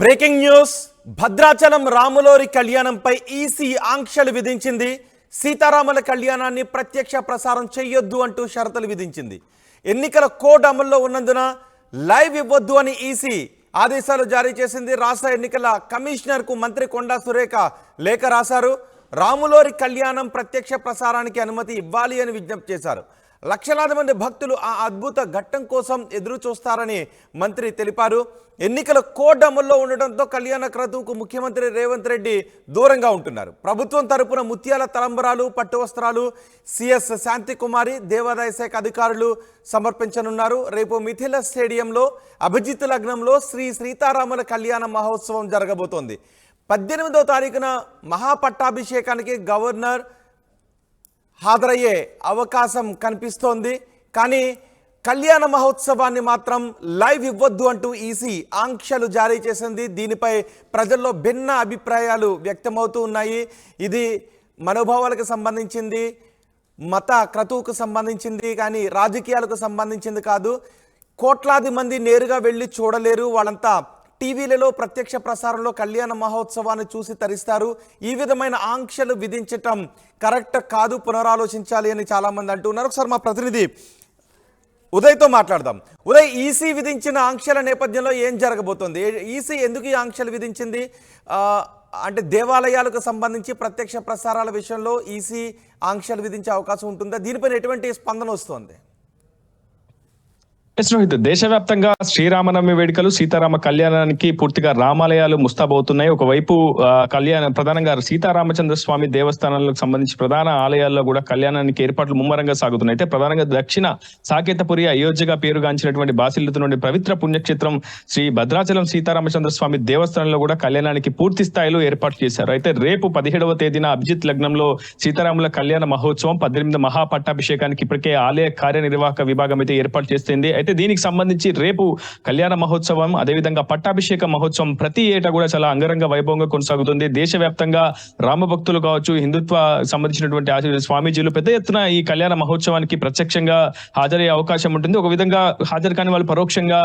Breaking news Bhadrachalam రాములోరి కళ్యాణంపై EC ఆంక్షలు విధించింది. సీతారాముల కళ్యాణాన్ని ప్రత్యక్ష ప్రసారం చేయొద్దు అంటూ షరతులు విధించింది. ఎన్నికల కోడ్ అమల్లో ఉన్నందున లైవ్ ఇవ్వొద్దు అని ఈసీ ఆదేశాలు జారీ చేసింది. రాష్ట్ర ఎన్నికల కమిషనర్కు మంత్రి కొండా సురేఖ లేఖ రాశారు. రాములోరి కళ్యాణం ప్రత్యక్ష ప్రసారానికి అనుమతి ఇవ్వాలి అని విజ్ఞప్తి చేశారు. లక్షలాది మంది భక్తులు ఆ అద్భుత ఘట్టం కోసం ఎదురు చూస్తారని మంత్రి తెలిపారు. ఎన్నికల కోడ్ అమల్లో ఉండడంతో కళ్యాణ క్రతువుకు ముఖ్యమంత్రి రేవంత్ రెడ్డి దూరంగా ఉంటున్నారు. ప్రభుత్వం తరపున ముత్యాల తలంబరాలు, పట్టు వస్త్రాలు సిఎస్ శాంతికుమారి, దేవాదాయ శాఖ అధికారులు సమర్పించనున్నారు. రేపు మిథిల స్టేడియంలో అభిజిత్ లగ్నంలో శ్రీ సీతారాముల కళ్యాణ మహోత్సవం జరగబోతోంది. 18వ తారీఖున మహాపట్టాభిషేకానికి గవర్నర్ హాజరయ్యే అవకాశం కనిపిస్తోంది. కానీ కళ్యాణ మహోత్సవాన్ని మాత్రం లైవ్ ఇవ్వొద్దు అంటూ ఈసీ ఆంక్షలు జారీ చేసింది. దీనిపై ప్రజల్లో భిన్న అభిప్రాయాలు వ్యక్తమవుతూ ఉన్నాయి. ఇది మనోభావాలకు సంబంధించింది, మత క్రతువుకు సంబంధించింది, కానీ రాజకీయాలకు సంబంధించింది కాదు. కోట్లాది మంది నేరుగా వెళ్ళి చూడలేరు. వాళ్ళంతా టీవీలలో ప్రత్యక్ష ప్రసారంలో కళ్యాణ మహోత్సవాన్ని చూసి తరిస్తారు. ఈ విధమైన ఆంక్షలు విధించటం కరెక్ట్ కాదు, పునరాలోచించాలి అని చాలామంది అంటున్నారు. ఒకసారి మా ప్రతినిధి ఉదయ్తో మాట్లాడదాం. ఉదయ్, ఈసీ విధించిన ఆంక్షల నేపథ్యంలో ఏం జరగబోతోంది? ఈసీ ఎందుకు ఈ ఆంక్షలు విధించింది? అంటే దేవాలయాలకు సంబంధించి ప్రత్యక్ష ప్రసారాల విషయంలో ఈసీ ఆంక్షలు విధించే అవకాశం ఉంటుందా? దీనిపైన ఎటువంటి స్పందన వస్తోంది? రోహిత్, దేశవ్యాప్తంగా శ్రీరామనవమి వేడుకలు, సీతారామ కళ్యాణానికి పూర్తిగా రామాలయాలు ముస్తాబవుతున్నాయి. ఒకవైపు ప్రధానంగా సీతారామచంద్ర స్వామి దేవస్థానాలకు సంబంధించి ప్రధాన ఆలయాల్లో కూడా కళ్యాణానికి ఏర్పాట్లు ముమ్మరంగా సాగుతున్నాయి. అయితే ప్రధానంగా దక్షిణ సాకేతపురి, అయోధ్యగా పేరుగాంచినటువంటి బాసిల్లుతున్న పవిత్ర పుణ్యక్షేత్రం శ్రీ భద్రాచలం సీతారామచంద్ర స్వామి దేవస్థానంలో కూడా కళ్యాణానికి పూర్తి స్థాయిలో ఏర్పాట్లు చేశారు. అయితే రేపు 17వ తేదీన అభిజిత్ లగ్నంలో సీతారాముల కళ్యాణ మహోత్సవం, 18 మహాపట్టాభిషేకానికి ఇప్పటికే ఆలయ కార్యనిర్వాహక విభాగం అయితే ఏర్పాటు చేస్తుంది. అయితే దీనికి సంబంధించి రేపు కళ్యాణ మహోత్సవం, అదేవిధంగా పట్టాభిషేక మహోత్సవం ప్రతి ఏటా కూడా చాలా అంగరంగ వైభవంగా కొనసాగుతుంది. దేశవ్యాప్తంగా రామభక్తులు కావచ్చు, హిందుత్వ సంబంధించినటువంటి స్వామీజీలు పెద్ద ఎత్తున ఈ కళ్యాణ మహోత్సవానికి ప్రత్యక్షంగా హాజరయ్యే అవకాశం ఉంటుంది. ఒక విధంగా హాజరు కాని వాళ్ళు పరోక్షంగా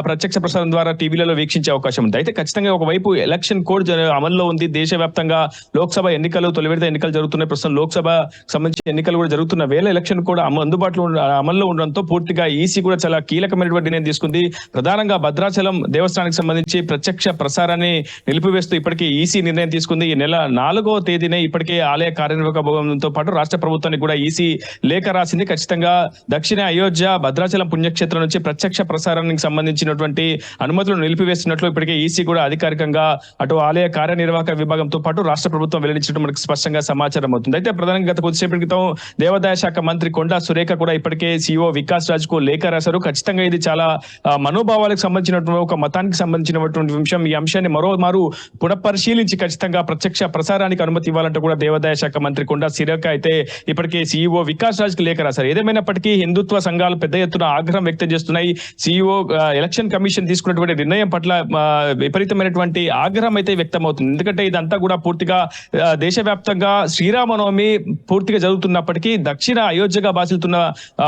ప్రత్యక్ష ప్రసారం ద్వారా టీవీలలో వీక్షించే అవకాశం ఉంది. అయితే ఖచ్చితంగా ఒకవైపు ఎలక్షన్ కోడ్ అమల్లో ఉంది. దేశవ్యాప్తంగా లోక్సభ ఎన్నికలు, తొలి విడత ఎన్నికలు జరుగుతున్నాయి. ప్రస్తుతం లోక్సభ సంబంధించిన ఎన్నికలు కూడా జరుగుతున్న వేళ ఎలక్షన్ కోడ్ అందుబాటులో అమల్లో ఉండడంతో పూర్తిగా ఈసీ కూడా చాలా కీలకమైనటువంటి నిర్ణయం తీసుకుంది. ప్రధానంగా భద్రాచలం దేవస్థానానికి సంబంధించి ప్రత్యక్ష ప్రసారాన్ని నిలిపివేస్తూ ఇప్పటికీ ఈసీ నిర్ణయం తీసుకుంది. ఈ నెల 4వ తేదీనే ఇప్పటికే ఆలయ కార్యనిర్వాహక భవనంతో పాటు రాష్ట్ర ప్రభుత్వానికి కూడా ఈసీ లేఖ రాసింది. ఖచ్చితంగా దక్షిణ అయోధ్య భద్రాచలం పుణ్యక్షేత్రం నుంచి ప్రత్యక్ష ప్రసారానికి సంబంధించినటువంటి అనుమతులను నిలిపివేస్తున్నట్లు ఇప్పటికే ఈసీ కూడా అధికారికంగా అటు ఆలయ కార్యనిర్వాహక విభాగంతో పాటు రాష్ట్ర ప్రభుత్వం వెల్లడించడం మనకు స్పష్టంగా సమాచారం అవుతుంది. అయితే ప్రధానంగా గత కొద్దిసేపటి క్రితం దేవాదాయ శాఖ మంత్రి కొండా సురేఖ కూడా ఇప్పటికే సీఈఓ వికాస్ రాజ్ కు లేఖ రాశారు. ఖచ్చితంగా ఇది చాలా మనోభావాలకు సంబంధించినటువంటి, ఒక మతానికి సంబంధించినటువంటి విషయం. ఈ అంశాన్ని మరోమారు పునఃపరిశీలించి ఖచ్చితంగా ప్రత్యక్ష ప్రసారానికి అనుమతి ఇవ్వాలంటూ కూడా దేవాదాయ శాఖ మంత్రి కొండా సురేఖ అయితే ఇప్పటికే సీఈఓ వికాస్ రాజ్ కు లేఖ రాశారు. ఏదేమైనప్పటికీ హిందుత్వ సంఘాలు పెద్ద ఎత్తున ఆగ్రహం వ్యక్తం చేస్తున్నాయి. సీఈఓ ఎలక్షన్ కమిషన్ తీసుకున్నటువంటి నిర్ణయం పట్ల విపరీతమైనటువంటి ఆగ్రహం అయితే వ్యక్తం అవుతుంది. ఎందుకంటే ఇదంతా కూడా పూర్తిగా దేశవ్యాప్తంగా శ్రీరామనవమి పూర్తిగా జరుగుతున్నప్పటికీ దక్షిణ అయోధ్యగా బాసిల్తున్న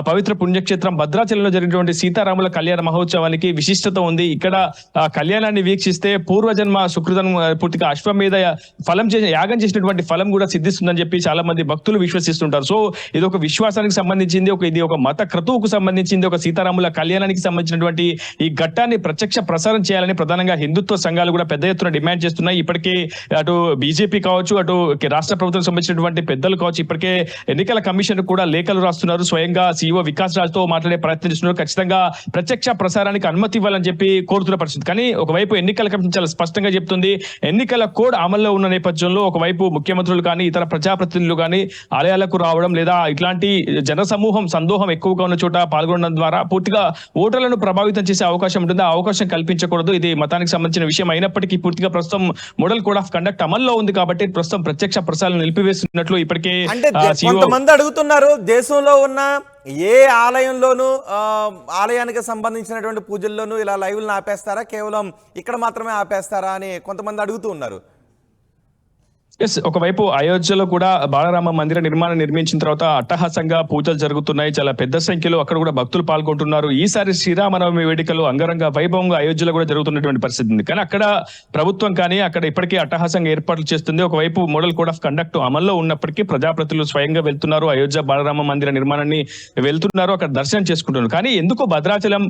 పవిత్ర పుణ్యక్షేత్రం భద్రాచలంలో జరిగినటువంటి సీతారాముల కళ్యాణ మహోత్సవానికి విశిష్టత ఉంది. ఇక్కడ కళ్యాణాన్ని వీక్షిస్తే పూర్వజన్మ సుకృతం, పూర్తిగా అశ్వమేధ ఫలం యాగం చేసినటువంటి ఫలం కూడా సిద్ధిస్తుందని చెప్పి చాలా మంది భక్తులు విశ్వసిస్తుంటారు. సో ఇది ఒక విశ్వాసానికి సంబంధించింది, ఇది ఒక మత క్రతువుకు సంబంధించింది. ఒక సీతారాముల కళ్యాణానికి సంబంధించినటువంటి ఈ ఘట్టాన్ని ప్రత్యక్ష ప్రసారం చేయాలని ప్రధానంగా హిందుత్వ సంఘాలు కూడా పెద్ద ఎత్తున డిమాండ్ చేస్తున్నాయి. ఇప్పటికే అటు బీజేపీ కావచ్చు, అటు రాష్ట్ర ప్రభుత్వం సంబంధించినటువంటి పెద్దలు కావచ్చు, ఇప్పటికే ఎన్నికల కమిషన్ కూడా లేఖలు రాస్తున్నారు. స్వయంగా సీఈఓ వికాస్ రాజ్ తో మాట్లాడే ప్రయత్నం చేస్తున్నారు. ఖచ్చితంగా ప్రత్యక్ష ప్రసారానికి అనుమతి ఇవ్వాలని చెప్పి కోరుతున్న పరిస్థితి. కానీ ఒకవైపు ఎన్నికల కమిషన్ చాలా స్పష్టంగా చెప్తుంది, ఎన్నికల కోడ్ అమల్లో ఉన్న నేపథ్యంలో ఒకవైపు ముఖ్యమంత్రులు కానీ ఇతర ప్రజాప్రతినిధులు కానీ ఆలయాలకు రావడం లేదా ఇట్లాంటి జనసమూహం సందోహం ఎక్కువగా ఉన్న చోట పాల్గొనడం ద్వారా పూర్తిగా ఓటర్లను ప్రభావితం చేసే అవకాశం ఉంటుంది. ఆ అవకాశం కల్పించకూడదు. ఇది మతానికి సంబంధించిన విషయం అయినప్పటికీ పూర్తిగా ప్రస్తుతం మోడల్ కోడ్ ఆఫ్ కండక్ట్ అమల్లో ఉంది కాబట్టి ప్రస్తుతం ప్రత్యక్ష ప్రసారాలు నిలిపివేస్తున్నట్లు ఇప్పటికే కొంతమంది అడుగుతున్నారు. దేశంలో ఉన్న ఏ ఆలయంలోనూ ఆలయానికి సంబంధించినటువంటి పూజల్లోనూ ఇలా లైవ్లను ఆపేస్తారా, కేవలం ఇక్కడ మాత్రమే ఆపేస్తారా అని కొంతమంది అడుగుతూ ఉన్నారు. ఎస్, ఒకవైపు అయోధ్యలో కూడా బాలరామ మందిర నిర్మాణం నిర్మించిన తర్వాత అట్టహాసంగా పూజలు జరుగుతున్నాయి. చాలా పెద్ద సంఖ్యలో అక్కడ కూడా భక్తులు పాల్గొంటున్నారు. ఈసారి శ్రీరామనవమి వేడుకలు అంగరంగ వైభవంగా అయోధ్యలో కూడా జరుగుతున్నటువంటి పరిస్థితి ఉంది. కానీ అక్కడ ప్రభుత్వం కానీ అక్కడ ఇప్పటికీ అట్టహాసంగా ఏర్పాట్లు చేస్తుంది. ఒకవైపు మోడల్ కోడ్ ఆఫ్ కండక్ట్ అమల్లో ఉన్నప్పటికీ ప్రజాప్రతినిధులు స్వయంగా వెళ్తున్నారు, అయోధ్య బాలరామ మందిర నిర్మాణాన్ని వెళ్తున్నారు, అక్కడ దర్శనం చేసుకుంటున్నారు. కానీ ఎందుకు భద్రాచలం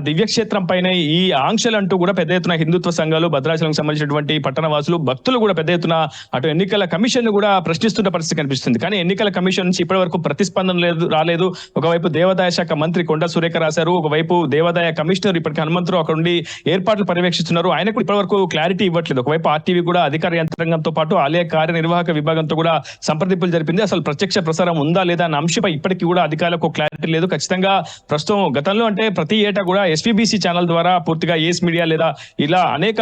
దివ్యక్షేత్రం పైన ఈ ఆంక్షలు అంటూ కూడా పెద్ద ఎత్తున హిందుత్వ సంఘాలు, భద్రాచలం సంబంధించినటువంటి పట్టణవాసులు, భక్తులు కూడా పెద్ద ఎత్తున అటు ఎన్నికల కమిషన్ కూడా ప్రశ్నిస్తున్న పరిస్థితి కనిపిస్తుంది. కానీ ఎన్నికల కమిషన్ నుంచి ఇప్పటి వరకు ప్రతిస్పందన రాలేదు. ఒకవైపు దేవాదాయ శాఖ మంత్రి కొండా సురేఖ రాశారు, ఒకవైపు దేవాదాయ కమిషనర్ ఇప్పటికీ హనుమంతరావు అక్కడ ఉండి ఏర్పాట్లు పర్యవేక్షిస్తున్నారు. ఆయనకు ఇప్పటి వరకు క్లారిటీ ఇవ్వట్లేదు. ఒకవైపు ఆర్టీవీ కూడా అధికార యంత్రాంగంతో పాటు ఆలయ కార్యనిర్వాహక విభాగంతో కూడా సంప్రదింపులు జరిపింది. అసలు ప్రత్యక్ష ప్రసారం ఉందా లేదా అన్న అంశంపై ఇప్పటికీ కూడా అధికారులకు క్లారిటీ లేదు. ఖచ్చితంగా ప్రస్తుతం గతంలో అంటే ప్రతి ఏటా కూడా ఎస్వీబీసీ ఛానల్ ద్వారా పూర్తిగా ఏస్ మీడియా లేదా ఇలా అనేక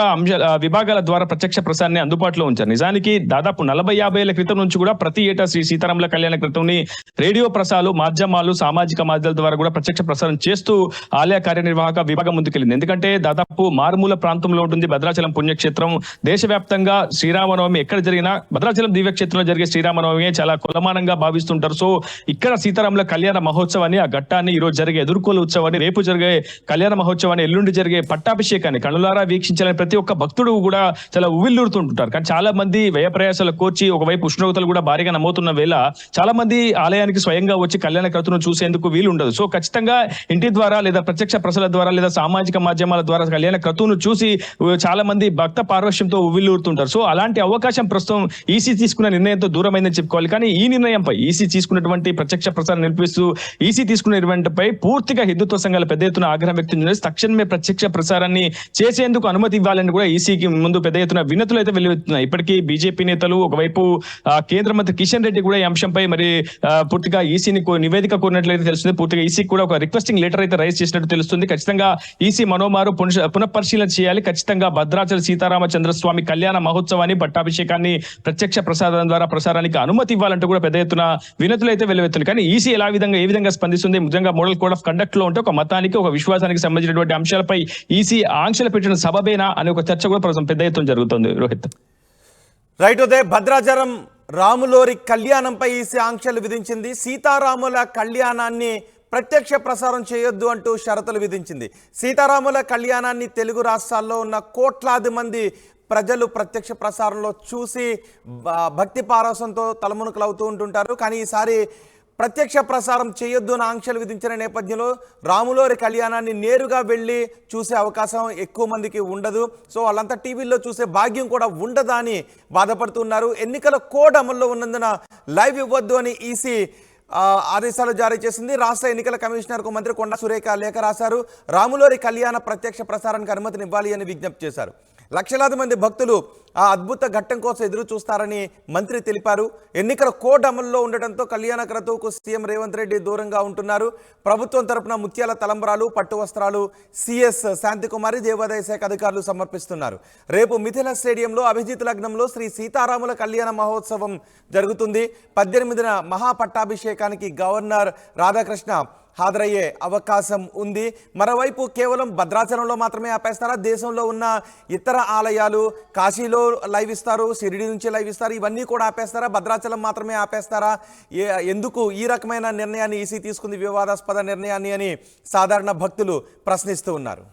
విభాగాల ద్వారా ప్రత్యక్ష ప్రసారాన్ని అందుబాటులో ఉంచారు. నిజానికి దాదాపు 40-50 ఏళ్ల క్రితం నుంచి కూడా ప్రతి ఏటా శ్రీ సీతారాముల కళ్యాణ క్రితంని రేడియో ప్రసారాలు, మాధ్యమాలు, సామాజిక మాధ్యమాల ద్వారా కూడా ప్రత్యక్ష ప్రసారం చేస్తూ ఆలయ కార్యనిర్వాహక విభాగం ముందుకెళ్ళింది. ఎందుకంటే దాదాపు మారుమూల ప్రాంతంలో ఉంటుంది భద్రాచలం పుణ్యక్షేత్రం. దేశవ్యాప్తంగా శ్రీరామనవమి ఎక్కడ జరిగినా భద్రాచలం దివ్యక్షేత్రంలో జరిగే శ్రీరామనవమి చాలా కులమానంగా భావిస్తుంటారు. సో ఇక్కడ సీతారాముల కళ్యాణ మహోత్సవాన్ని, ఆ ఘట్టాన్ని, ఈ రోజు జరిగే ఎదుర్కోలు ఉత్సవాన్ని, రేపు జరిగే కళ్యాణ మహోత్సవాన్ని, ఎల్లుండి జరిగే పట్టాభిషేకాన్ని కనులారా వీక్షించాలని ప్రతి ఒక్క భక్తుడు కూడా చాలా ఉవ్విల్లూరుతుంటారు. కానీ చాలా మంది వ్యయ ప్రయాసాలు కోర్చి ఒకవైపు ఉష్ణోగ్రతలు కూడా భారీగా నమోతున్న వేళ చాలా మంది ఆలయానికి స్వయంగా వచ్చి కళ్యాణ క్రతువును చూసేందుకు వీలు ఉండదు. సో ఖచ్చితంగా ఇంటి ద్వారా లేదా ప్రత్యక్ష ప్రసారాల ద్వారా లేదా సామాజిక మాధ్యమాల ద్వారా కళ్యాణ క్రతువును చూసి చాలా మంది భక్త పార్వశ్యంతో ఉవ్విల్లూరుతుంటారు. సో అలాంటి అవకాశం ప్రస్తుతం ఈసీ తీసుకున్న నిర్ణయంతో దూరమైందని చెప్పుకోవాలి. కానీ ఈ నిర్ణయంపై ఈసీ తీసుకున్నటువంటి ప్రత్యక్ష ప్రసారం నిలిపిస్తూ ఈసీ తీసుకున్న నిర్ణయంపై పూర్తిగా హిందుత్వ సంఘాలు పెద్ద ఎత్తున ఆగ్రహం వ్యక్తం చేసి తక్షణమే ప్రత్యక్ష ప్రసారాన్ని చేసేందుకు అనుమతి ఇవ్వాలని కూడా ఈసీకి ముందు పెద్ద ఎత్తున వినతులు అయితే వెలువెత్తున్నాయి. ఇప్పటికీ బీజేపీ నేతలు, ఒకవైపు కేంద్ర మంత్రి కిషన్ రెడ్డి కూడా ఈ అంశంపై మరి పూర్తిగా ఈసీని నివేదిక కోరినట్లయితే తెలుస్తుంది. పూర్తిగా ఈసీకి కూడా ఒక రిక్వెస్టింగ్ లెటర్ అయితే రైజ్ చేసినట్టు తెలుస్తుంది. ఖచ్చితంగా ఈసీ మనోమారు పునఃపరిశీలన చేయాలి. ఖచ్చితంగా భద్రాచల సీతారామచంద్రస్వామి కళ్యాణ మహోత్సవాన్ని, పట్టాభిషేకాన్ని ప్రత్యక్ష ప్రసారం ద్వారా ప్రసారానికి అనుమతి ఇవ్వాలంటూ కూడా పెద్ద ఎత్తున వినతులు అయితే వెలువెత్తున్నాయి. కానీ ఈసీ ఏ విధంగా స్పందిస్తుంది? నిజంగా మోడల్ కోడ్ ఆఫ్ కండక్ట్ లో ఉంటే ఒక మతానికి, ఒక విశ్వాసానికి సంబంధించినటువంటి అంశాలపై ఈసీ ఆంక్షలు పెట్టిన సబబేనా అనే ఒక చర్చ కూడా ప్రస్తుతం పెద్ద ఎత్తున జరుగుతుంది. రోహిత్, రైట్. ఉదయ్, భద్రాచలం రాములోరి కళ్యాణంపై ఈసీ ఆంక్షలు విధించింది. సీతారాముల కళ్యాణాన్ని ప్రత్యక్ష ప్రసారం చేయొద్దు అంటూ షరతులు విధించింది. సీతారాముల కళ్యాణాన్ని తెలుగు రాష్ట్రాల్లో ఉన్న కోట్లాది మంది ప్రజలు ప్రత్యక్ష ప్రసారంలో చూసి భక్తి పారవశంతో తలమునకలు అవుతూ ఉంటుంటారు. కానీ ఈసారి ప్రత్యక్ష ప్రసారం చేయొద్దు అని ఆంక్షలు విధించిన నేపథ్యంలో రాములోరి కళ్యాణాన్ని నేరుగా వెళ్ళి చూసే అవకాశం ఎక్కువ మందికి ఉండదు. సో వాళ్ళంతా టీవీల్లో చూసే భాగ్యం కూడా ఉండదా అని బాధపడుతున్నారు. ఎన్నికల కోడ్ అమల్లో ఉన్నందున లైవ్ ఇవ్వద్దు అని ఈసీ ఆదేశాలు జారీ చేసింది. రాష్ట్ర ఎన్నికల కమిషనర్కు మంత్రి కొండా సురేఖ లేఖ రాశారు. రాములోరి కళ్యాణ ప్రత్యక్ష ప్రసారానికి అనుమతిని ఇవ్వాలి అని విజ్ఞప్తి చేశారు. లక్షలాది మంది భక్తులు ఆ అద్భుత ఘట్టం కోసం ఎదురు చూస్తారని మంత్రి తెలిపారు. ఎన్నికల కోడ్ అమల్లో ఉండటంతో కళ్యాణ క్రతువుకు సీఎం రేవంత్ రెడ్డి దూరంగా ఉంటున్నారు. ప్రభుత్వం తరపున ముత్యాల తలంబరాలు, పట్టు వస్త్రాలు సిఎస్ శాంతికుమారి, దేవాదాయ శాఖ అధికారులు సమర్పిస్తున్నారు. రేపు మిథిల స్టేడియంలో అభిజిత్ లగ్నంలో శ్రీ సీతారాముల కళ్యాణ మహోత్సవం జరుగుతుంది. 18న మహాపట్టాభిషేకానికి గవర్నర్ రాధాకృష్ణ హాజరయ్యే అవకాశం ఉంది. మరోవైపు కేవలం భద్రాచలంలో మాత్రమే ఆపేస్తారా? దేశంలో ఉన్న ఇతర ఆలయాలు, కాశీలో లైవ్ ఇస్తారు, షిరిడి నుంచి లైవ్ ఇస్తారు, ఇవన్నీ కూడా ఆపేస్తారా? భద్రాచలం మాత్రమే ఆపేస్తారా? ఎందుకు ఈ రకమైన నిర్ణయాన్ని ఈసీ తీసుకుంది, వివాదాస్పద నిర్ణయాన్ని అని సాధారణ భక్తులు ప్రశ్నిస్తూ ఉన్నారు.